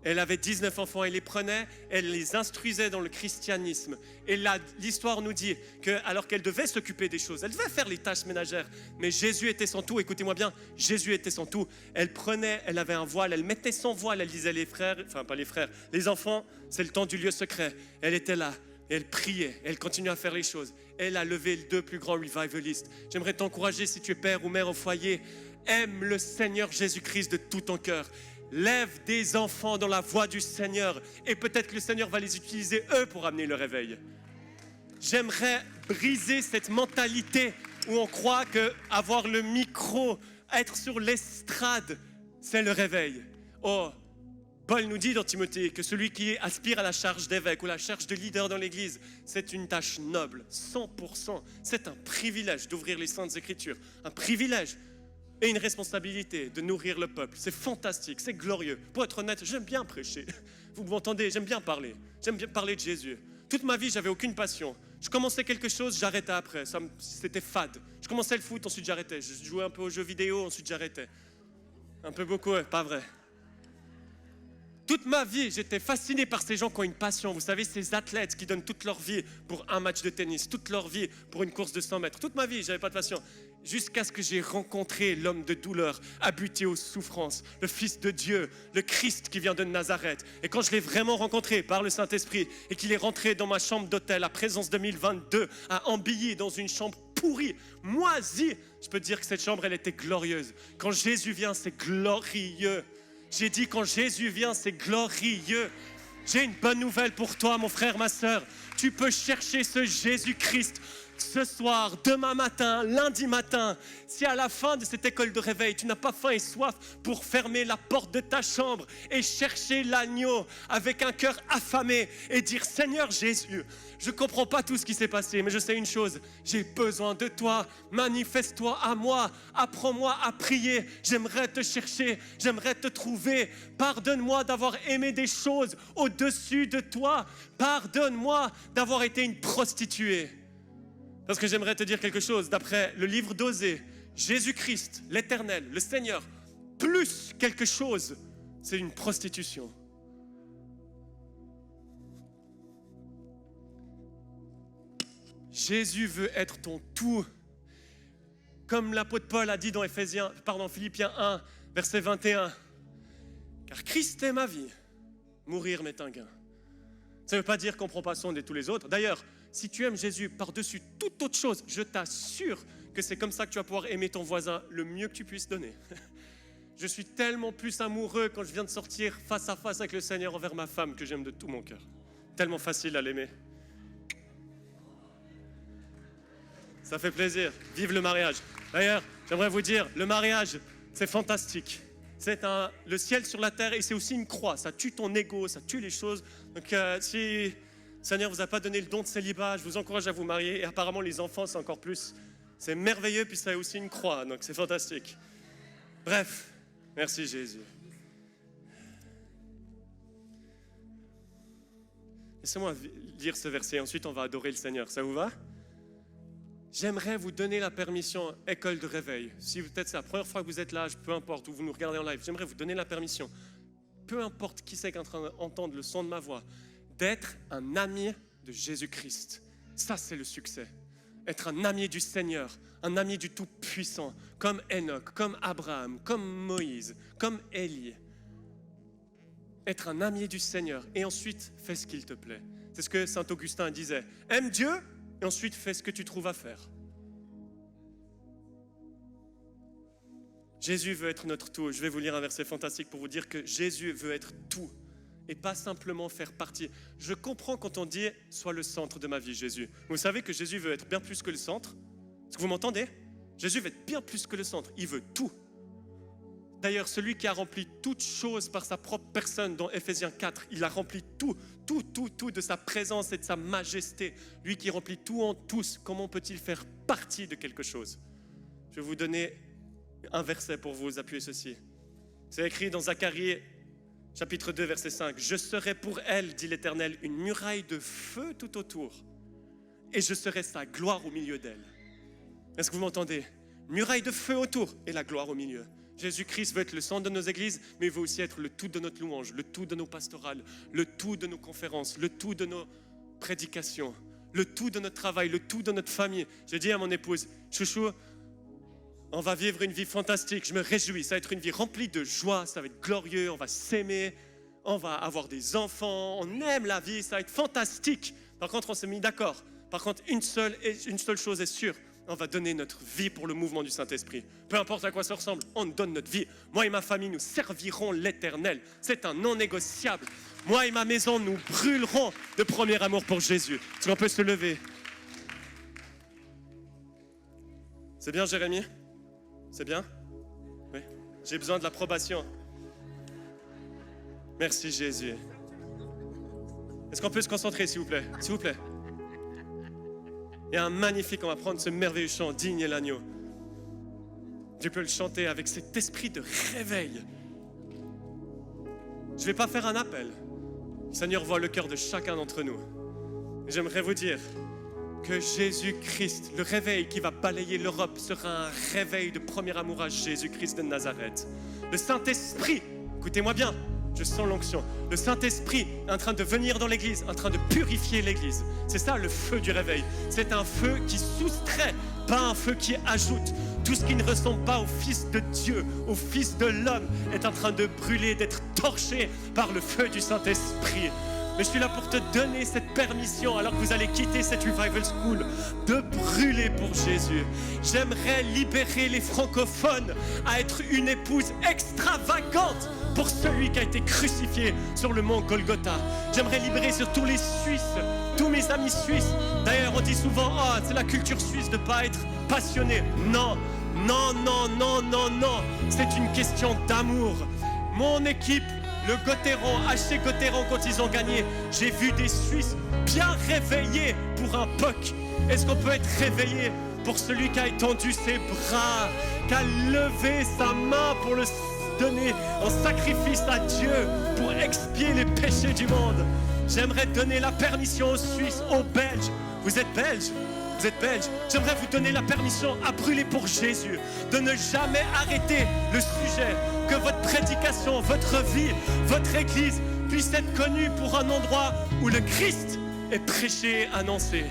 Elle avait 19 enfants, elle les prenait, elle les instruisait dans le christianisme. Et là, l'histoire nous dit qu'alors qu'elle devait s'occuper des choses, elle devait faire les tâches ménagères, mais Jésus était son tout, écoutez-moi bien, Jésus était son tout. Elle prenait, elle avait un voile, elle mettait son voile, elle disait les frères, enfin pas les frères, les enfants, c'est le temps du lieu secret. Elle était là, elle priait, elle continuait à faire les choses. Elle a levé les deux plus grands revivalistes. J'aimerais t'encourager, si tu es père ou mère au foyer, aime le Seigneur Jésus-Christ de tout ton cœur. Lève des enfants dans la voie du Seigneur et peut-être que le Seigneur va les utiliser eux pour amener le réveil. J'aimerais briser cette mentalité où on croit qu'avoir le micro, être sur l'estrade, c'est le réveil. Oh, Paul nous dit dans Timothée que celui qui aspire à la charge d'évêque ou la charge de leader dans l'Église, c'est une tâche noble, 100%. C'est un privilège d'ouvrir les Saintes Écritures, un privilège. Et une responsabilité de nourrir le peuple. C'est fantastique, c'est glorieux. Pour être honnête, j'aime bien prêcher. Vous m'entendez, j'aime bien parler. J'aime bien parler de Jésus. Toute ma vie, j'avais aucune passion. Je commençais quelque chose, j'arrêtais après. C'était fade. Je commençais le foot, ensuite j'arrêtais. Je jouais un peu aux jeux vidéo, ensuite j'arrêtais. Un peu beaucoup, pas vrai. Toute ma vie, j'étais fasciné par ces gens qui ont une passion. Vous savez, ces athlètes qui donnent toute leur vie pour un match de tennis, toute leur vie pour une course de 100 mètres. Toute ma vie, j'avais pas de passion. Jusqu'à ce que j'ai rencontré l'homme de douleur, habitué aux souffrances, le Fils de Dieu, le Christ qui vient de Nazareth. Et quand je l'ai vraiment rencontré par le Saint-Esprit et qu'il est rentré dans ma chambre d'hôtel à Présence 2022, à Ambilly, dans une chambre pourrie, moisie, je peux te dire que cette chambre, elle était glorieuse. Quand Jésus vient, c'est glorieux. J'ai dit, quand Jésus vient, c'est glorieux. J'ai une bonne nouvelle pour toi, mon frère, ma soeur. Tu peux chercher ce Jésus-Christ ce soir, demain matin, lundi matin. Si à la fin de cette école de réveil, tu n'as pas faim et soif pour fermer la porte de ta chambre et chercher l'agneau avec un cœur affamé et dire « Seigneur Jésus, je ne comprends pas tout ce qui s'est passé, mais je sais une chose, j'ai besoin de toi, manifeste-toi à moi, apprends-moi à prier, j'aimerais te chercher, j'aimerais te trouver, pardonne-moi d'avoir aimé des choses au-dessus de toi, pardonne-moi d'avoir été une prostituée. » Parce que j'aimerais te dire quelque chose, d'après le livre d'Osée, Jésus-Christ, l'Éternel, le Seigneur, plus quelque chose, c'est une prostitution. Jésus veut être ton tout. Comme l'apôtre Paul a dit dans Philippiens 1, verset 21. Car Christ est ma vie, mourir m'est un gain. Ça ne veut pas dire qu'on ne prend pas soin de tous les autres. D'ailleurs, si tu aimes Jésus par-dessus toute autre chose, je t'assure que c'est comme ça que tu vas pouvoir aimer ton voisin le mieux que tu puisses donner. Je suis tellement plus amoureux quand je viens de sortir face à face avec le Seigneur envers ma femme que j'aime de tout mon cœur. Tellement facile à l'aimer. Ça fait plaisir. Vive le mariage. D'ailleurs, j'aimerais vous dire, le mariage, c'est fantastique. C'est le ciel sur la terre et c'est aussi une croix. Ça tue ton ego, ça tue les choses. Donc si le Seigneur ne vous a pas donné le don de célibat, je vous encourage à vous marier. Et apparemment, les enfants, c'est encore plus. C'est merveilleux, puis ça a aussi une croix. Donc c'est fantastique. Bref, merci Jésus. Laissez-moi lire ce verset. Ensuite, on va adorer le Seigneur. Ça vous va ? J'aimerais vous donner la permission, école de réveil. Si peut-être c'est la première fois que vous êtes là, peu importe, où vous nous regardez en live, j'aimerais vous donner la permission, peu importe qui c'est qui est en train d'entendre le son de ma voix, d'être un ami de Jésus-Christ. Ça, c'est le succès. Être un ami du Seigneur, un ami du Tout-Puissant, comme Enoch, comme Abraham, comme Moïse, comme Élie. Être un ami du Seigneur et ensuite, fais ce qu'il te plaît. C'est ce que Saint Augustin disait. Aime Dieu et ensuite fais ce que tu trouves à faire. Jésus veut être notre tout. Je vais vous lire un verset fantastique pour vous dire que Jésus veut être tout et pas simplement faire partie. Je comprends quand on dit « sois le centre de ma vie, Jésus ». Vous savez que Jésus veut être bien plus que le centre. Est-ce que vous m'entendez ? Jésus veut être bien plus que le centre. Il veut tout. D'ailleurs, celui qui a rempli toute chose par sa propre personne dans Éphésiens 4, il a rempli tout de sa présence et de sa majesté. Lui qui remplit tout en tous, comment peut-il faire partie de quelque chose ? Je vais vous donner un verset pour vous appuyer ceci. C'est écrit dans Zacharie, chapitre 2, verset 5. « Je serai pour elle, dit l'Éternel, une muraille de feu tout autour, et je serai sa gloire au milieu d'elle. » Est-ce que vous m'entendez ? Muraille de feu autour et la gloire au milieu. Jésus-Christ veut être le centre de nos églises, mais il veut aussi être le tout de notre louange, le tout de nos pastorales, le tout de nos conférences, le tout de nos prédications, le tout de notre travail, le tout de notre famille. J'ai dit à mon épouse, chouchou, on va vivre une vie fantastique, je me réjouis, ça va être une vie remplie de joie, ça va être glorieux, on va s'aimer, on va avoir des enfants, on aime la vie, ça va être fantastique. Par contre, on s'est mis d'accord. Par contre, une seule chose est sûre, on va donner notre vie pour le mouvement du Saint-Esprit. Peu importe à quoi ça ressemble, on donne notre vie. Moi et ma famille, nous servirons l'Éternel. C'est un non négociable. Moi et ma maison, nous brûlerons de premier amour pour Jésus. Est-ce qu'on peut se lever ? C'est bien, Jérémie ? C'est bien ? Oui. J'ai besoin de l'approbation. Merci, Jésus. Est-ce qu'on peut se concentrer, s'il vous plaît ? S'il vous plaît. Il y a un magnifique, on va prendre ce merveilleux chant, Digne est l'agneau. Tu peux le chanter avec cet esprit de réveil. Je ne vais pas faire un appel. Le Seigneur voit le cœur de chacun d'entre nous. Et j'aimerais vous dire que Jésus-Christ, le réveil qui va balayer l'Europe, sera un réveil de premier amour à Jésus-Christ de Nazareth. Le Saint-Esprit, écoutez-moi bien, je sens l'onction. Le Saint-Esprit est en train de venir dans l'Église, en train de purifier l'Église. C'est ça le feu du réveil. C'est un feu qui soustrait, pas un feu qui ajoute. Tout ce qui ne ressemble pas au Fils de Dieu, au Fils de l'homme, est en train de brûler, d'être torché par le feu du Saint-Esprit. Mais je suis là pour te donner cette permission, alors que vous allez quitter cette Revival School, de brûler pour Jésus. J'aimerais libérer les francophones à être une épouse extravagante pour celui qui a été crucifié sur le mont Golgotha. J'aimerais libérer sur tous les Suisses, tous mes amis suisses. D'ailleurs, on dit souvent, oh, c'est la culture suisse de ne pas être passionné. Non, non, non, non, non, non. C'est une question d'amour. Mon équipe, le Gauthieron, HC Gauthieron, quand ils ont gagné, j'ai vu des Suisses bien réveillés pour un POC. Est-ce qu'on peut être réveillé pour celui qui a étendu ses bras, qui a levé sa main pour le donner en sacrifice à Dieu pour expier les péchés du monde? J'aimerais donner la permission aux Suisses, aux Belges. Vous êtes Belges? Vous êtes Belges? J'aimerais vous donner la permission à brûler pour Jésus, de ne jamais arrêter le sujet, que votre prédication, votre vie, votre église puisse être connue pour un endroit où le Christ est prêché, annoncé.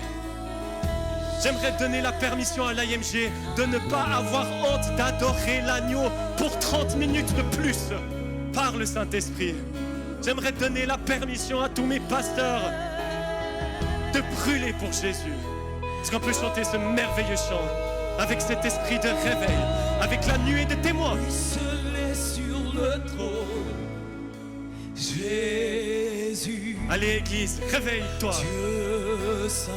J'aimerais donner la permission à l'IMG de ne pas avoir honte d'adorer l'agneau pour 30 minutes de plus par le Saint-Esprit. J'aimerais donner la permission à tous mes pasteurs de brûler pour Jésus. Est-ce qu'on peut chanter ce merveilleux chant avec cet esprit de réveil, avec la nuée de témoins? Seul est sur le trône, Jésus. Allez Église, réveille-toi. Dieu saint.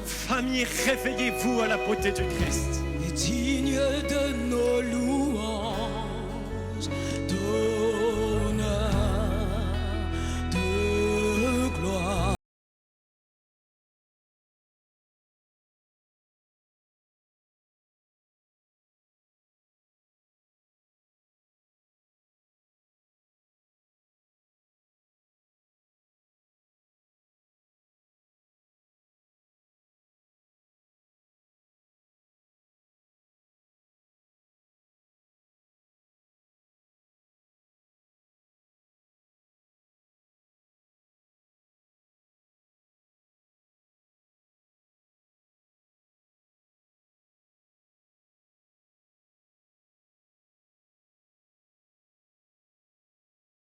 Famille, réveillez-vous à la beauté du Christ. Est digne de